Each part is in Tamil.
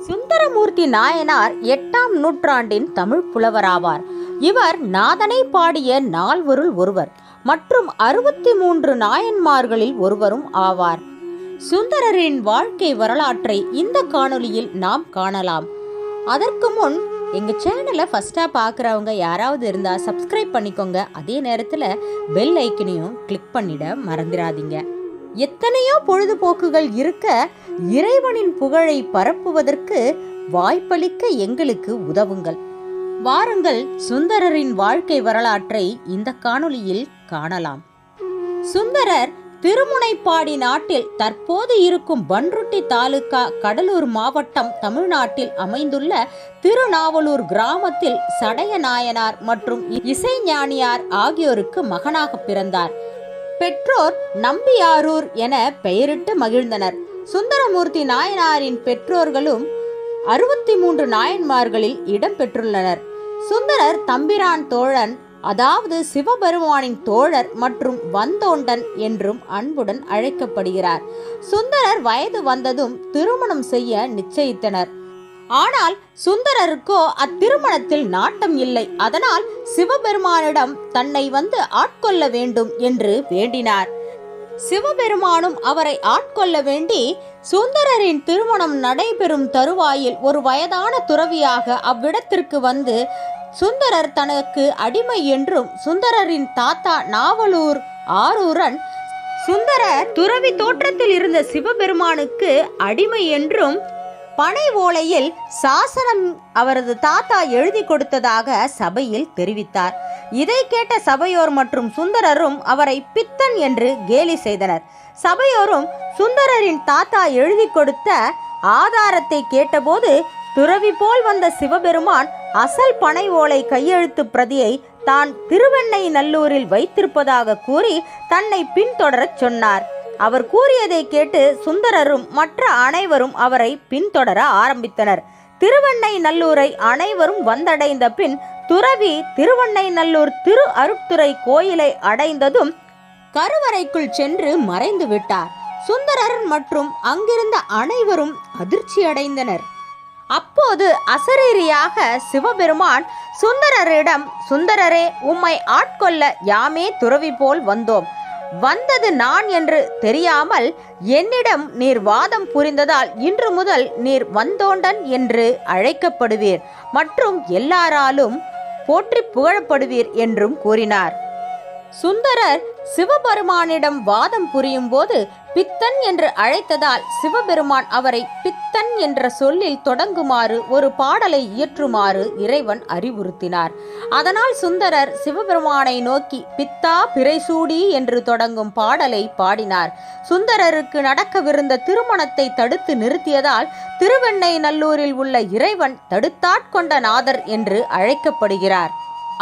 சுந்தரமூர்த்தி நாயனார் 8ஆம் நூற்றாண்டின் தமிழ் புலவராவார். இவர் நாதனை பாடிய நால்வருள் ஒருவர் மற்றும் 63 நாயன்மார்களில் ஒருவரும் ஆவார். சுந்தரரின் வாழ்க்கை வரலாற்றை இந்த காணொளியில் நாம் காணலாம். அதற்கு முன் எங்க சேனலை ஃபர்ஸ்டா பார்க்குறவங்க யாராவது இருந்தா சப்ஸ்கிரைப் பண்ணிக்கோங்க. அதே நேரத்தில் பெல் ஐக்கனையும் கிளிக் பண்ணிட மறந்துடாதீங்க. எத்தனையோ பொழுதுபோக்குகள் இருக்க இறைவனின் புகழை பரப்புவதற்கு வாய்ப்பளிக்க எங்களுக்கு உதவுங்கள். வாருங்கள், சுந்தரரின் வாழ்க்கை வரலாற்றை இந்த காணொளியில் காணலாம். சுந்தரர் திருமுனைப்பாடி நாட்டில் தற்போது இருக்கும் பன்ருட்டி தாலுகா, கடலூர் மாவட்டம், தமிழ்நாட்டில் அமைந்துள்ள திருநாவலூர் கிராமத்தில் சடைய நாயனார் மற்றும் இசைஞானியார் ஆகியோருக்கு மகனாக பிறந்தார். பெற்றோர் நம்பியாரூர் என பெயரிட்டு மகிழ்ந்தனர். சுந்தரமூர்த்தி நாயனாரின் பெற்றோர்களும் 63 நாயன்மார்களில் இடம் பெற்றுள்ளனர். சுந்தரர் தம்பிரான் தோழன், அதாவது சிவபெருமானின் தோழர் மற்றும் வந்தோண்டன் என்றும் அன்புடன் அழைக்கப்படுகிறார். சுந்தரர் வயது வந்ததும் திருமணம் செய்ய நிச்சயித்தனர். ஆனால் சுந்தரருக்கோ அத்திருமணத்தில் நாட்டம் இல்லை. அதனால் சிவபெருமானிடம் தன்னை வந்து ஆட்கொள்ள வேண்டும் என்று வேண்டினார். சிவபெருமானும் அவரை ஆட்கொள்ள வேண்டி சுந்தரரின் திருமணம் நடைபெறும் தருவாயில் ஒரு வயதான துறவியாக அவ்விடத்திற்கு வந்து சுந்தரர் தனக்கு அடிமை என்றும் சுந்தரரின் தாத்தா நாவலூர் ஆரூரன் சுந்தரர் துறவி தோற்றத்தில் இருந்த சிவபெருமானுக்கு அடிமை என்றும் பனை ஓலையில் சாசனம் அவரது தாத்தா எழுதி கொடுத்ததாக சபையில் தெரிவித்தார். இதை கேட்ட சபையோர் மற்றும் சுந்தரரும் அவரை பித்தன் என்று கேலி செய்தனர். சபையோரும் சுந்தரரின் தாத்தா எழுதி கொடுத்த ஆதாரத்தை கேட்டபோது துறவி போல் வந்த சிவபெருமான் அசல் பனை ஓலை கையெழுத்து பிரதியை தான் திருவெண்ணெய்நல்லூரில் வைத்திருப்பதாக கூறி தன்னை பின்தொடரச் சொன்னார். அவர் கூறியதை கேட்டு சுந்தரரும் மற்ற அனைவரும் அவரை பின்தொடர ஆரம்பித்தனர். திருவெண்ணெய்நல்லூரை அனைவரும் வந்தடைந்த பின் துறவி திருவெண்ணெய்நல்லூர் திரு அருட்துறை கோயிலை அடைந்ததும் கருவறைக்குள் சென்று மறைந்து விட்டார். சுந்தரர் மற்றும் அங்கிருந்த அனைவரும் அதிர்ச்சி அடைந்தனர். அப்போது அசரீரியாக சிவபெருமான் சுந்தரரிடம், சுந்தரரே, உம்மை ஆட்கொள்ள யாமே துறவி போல் வந்தோம். வந்தது நான் என்று தெரியாமல் என்னிடம் நீர் வாதம் புரிந்ததால் இன்று முதல் நீர் வந்தோண்டன் என்று அழைக்கப்படுவீர் மற்றும் எல்லாராலும் போற்றி புகழப்படுவீர் என்றும் கூறினார். சுந்தரர் சிவபெருமானிடம் வாதம் புரியும் போது பித்தன் என்று அழைத்ததால் சிவபெருமான் அவரை பித்தன் என்ற சொல்லில் தொடங்குமாறு ஒரு பாடலை இயற்றுமாறு இறைவன் அறிவுறுத்தினார். அதனால் சுந்தரர் சிவபெருமானை நோக்கி பித்தா பிறைசூடி என்று தொடங்கும் பாடலை பாடினார். சுந்தரருக்கு நடக்கவிருந்த திருமணத்தை தடுத்து நிறுத்தியதால் திருவெண்ணெய்நல்லூரில் உள்ள இறைவன் தடுத்தாட்கொண்ட நாதர் என்று அழைக்கப்படுகிறார்.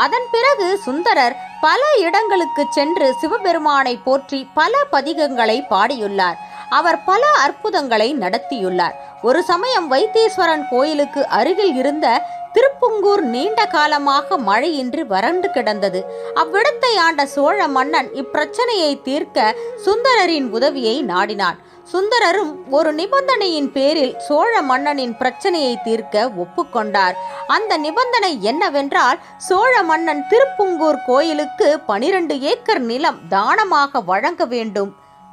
அதன் பிறகு சுந்தரர் பல இடங்களுக்கு சென்று சிவபெருமானை போற்றி பல பதிகங்களை பாடியுள்ளார். அவர் பல அற்புதங்களை நடத்தியுள்ளார். ஒரு சமயம் வைத்தீஸ்வரன் கோயிலுக்கு அருகில் இருந்த திருப்புங்கூர் நீண்ட காலமாக மழையின்றி வறண்டு கிடந்தது. அவ்விடத்தை ஆண்ட சோழ மன்னன் இப்பிரச்சனையை தீர்க்க சுந்தரரின் உதவியை நாடினான். சுந்தரரும் ஒரு நிபந்தனையின் பேரில் சோழ மன்னனின் பிரச்சனையை தீர்க்க ஒப்புக்கொண்டார். அந்த நிபந்தனை என்னவென்றால், சோழ மன்னன் திருப்புங்கூர் கோயிலுக்கு 12 ஏக்கர் நிலம் தானமாக வழங்க வேண்டும்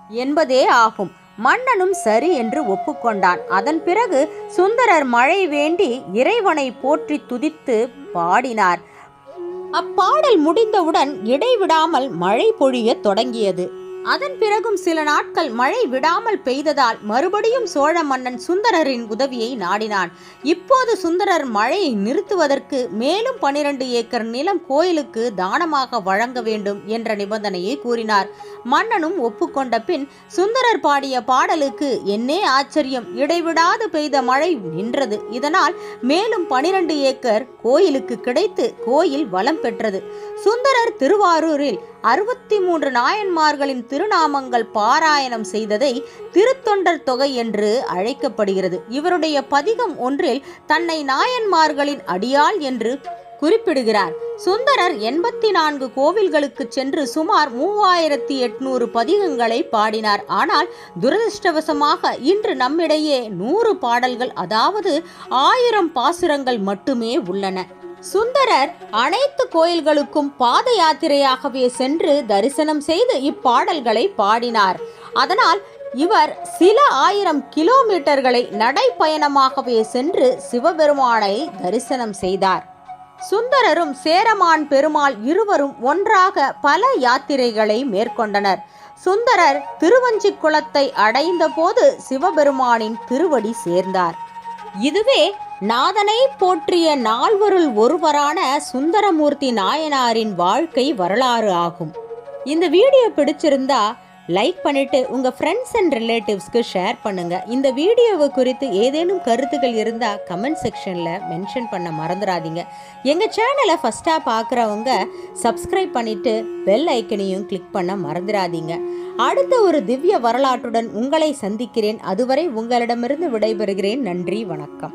என்பதே ஆகும். மன்னனும் சரி என்று ஒப்புக்கொண்டான். அதன் பிறகு சுந்தரர் மழை வேண்டி இறைவனை போற்றி துதித்து பாடினார். அப்பாடல் முடிந்தவுடன் இடைவிடாமல் மழை பொழிய தொடங்கியது. அதன் பிறகும் சில நாட்கள் மழை விடாமல் பெய்ததால் மறுபடியும் சோழ மன்னன் சுந்தரரின் உதவியை நாடினான். இப்போது சுந்தரர் மழையை நிறுத்துவதற்கு மேலும் 12 ஏக்கர் நிலம் கோயிலுக்கு தானமாக வழங்க வேண்டும் என்ற நிபந்தனையை கூறினார். மன்னனும் ஒப்புக்கொண்ட பின் சுந்தரர் பாடிய பாடலுக்கு என்னே ஆச்சரியம், இடைவிடாது பெய்த மழை நின்றது. இதனால் மேலும் 12 ஏக்கர் கோயிலுக்கு கிடைத்து கோயில் வளம் பெற்றது. சுந்தரர் திருவாரூரில் 63 நாயன்மார்களின் திருநாமங்கள் பாராயணம் செய்ததை திருத்தொண்டர் தொகை என்று அழைக்கப்படுகிறது. இவருடைய பதிகம் ஒன்றில் தன்னை நாயன்மார்களின் அடியாள் என்று குறிப்பிடுகிறார். சுந்தரர் 84 கோவில்களுக்கு சென்று சுமார் 3800 பதிகங்களை பாடினார். ஆனால் துரதிருஷ்டவசமாக இன்று நம்மிடையே 100 பாடல்கள், அதாவது 1000 பாசுரங்கள் மட்டுமே உள்ளன. சுந்தரர் அனைத்து கோயில்களுக்கும் பாத யாத்திரையாகவே சென்று தரிசனம் செய்து இப்பாடல்களை பாடினார். அதனால் இவர் சில 1000 கிலோமீட்டர்களை நடைப்பயணமாகவே சென்று சிவபெருமானை தரிசனம் செய்தார். சுந்தரரும் சேரமான் பெருமாள் இருவரும் ஒன்றாக பல யாத்திரைகளை மேற்கொண்டனர். சுந்தரர் திருவஞ்சிக்குளத்தை அடைந்த போது சிவபெருமானின் திருவடி சேர்ந்தார். இதுவே நாதனை போற்றிய நால்வருள் ஒருவரான சுந்தரமூர்த்தி நாயனாரின் வாழ்க்கை வரலாறு ஆகும். இந்த வீடியோ பிடிச்சிருந்தா லைக் பண்ணிட்டு உங்க ஃப்ரெண்ட்ஸ் அண்ட் ரிலேட்டிவ்ஸ்க்கு ஷேர் பண்ணுங்க. இந்த வீடியோவை குறித்து ஏதேனும் கருத்துக்கள் இருந்தா கமெண்ட் செக்ஷன்ல மென்ஷன் பண்ண மறந்துடாதீங்க. எங்க சேனலை ஃபர்ஸ்டா பார்க்குறவங்க சப்ஸ்கிரைப் பண்ணிட்டு பெல் ஐக்கனையும் கிளிக் பண்ண மறந்துடாதீங்க. அடுத்த ஒரு திவ்ய வரலாற்றுடன் உங்களை சந்திக்கிறேன். அதுவரை உங்களிடமிருந்து விடைபெறுகிறேன். நன்றி, வணக்கம்.